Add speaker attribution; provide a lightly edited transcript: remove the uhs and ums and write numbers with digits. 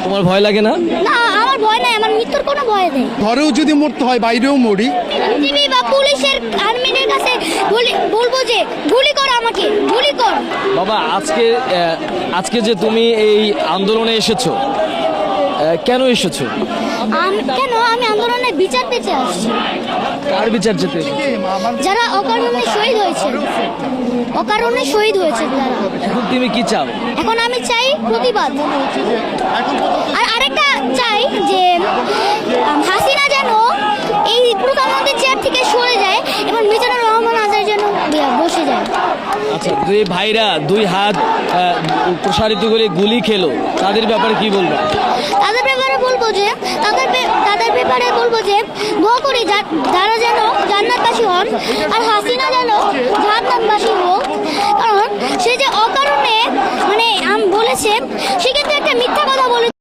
Speaker 1: তোমার ভয় লাগে না?
Speaker 2: না, আমার ভয় নাই, আমার মৃত্যুর কোনো ভয় নেই।
Speaker 3: ঘরেও যদি মরতে হয় বাইরেও মরি।
Speaker 2: টিভি বা পুলিশের আর্মিদের কাছে বলবো যে গুলি কর, আমাকে গুলি কর।
Speaker 1: বাবা, আজকে যে তুমি এই আন্দোলনে এসেছো, কেন এসেছো?
Speaker 2: আমি আন্দোলনে বিচার পেতে আসছি।
Speaker 1: কার বিচার যেতে?
Speaker 2: যারা অকারণে শহীদ হয়েছে, তারা।
Speaker 1: এখন তুমি কি চাও?
Speaker 2: এখন আমি চাই প্রতিবাদ। আর আরেকটা চাই যে হাসিনা যেন এই প্রধানমন্ত্রীর চেয়ার থেকে সরে যায় এবং মিজানুর রহমান আজাদ যেন বসে যায়।
Speaker 1: আচ্ছা, দুই ভাইরা দুই হাত প্রসারিত করে গুলি খেলো, তাদের ব্যাপারে কি বলবো?
Speaker 2: তাদের ব্যাপারে বলবো যে দোয়া করি যারা যেন জান্নাতবাসী হন, আর হাসিনা যেন জান্নাতবাসী হোক। কারণ সে যে অকারণে বলেছে, সে কিন্তু একটা মিথ্যা কথা বলে।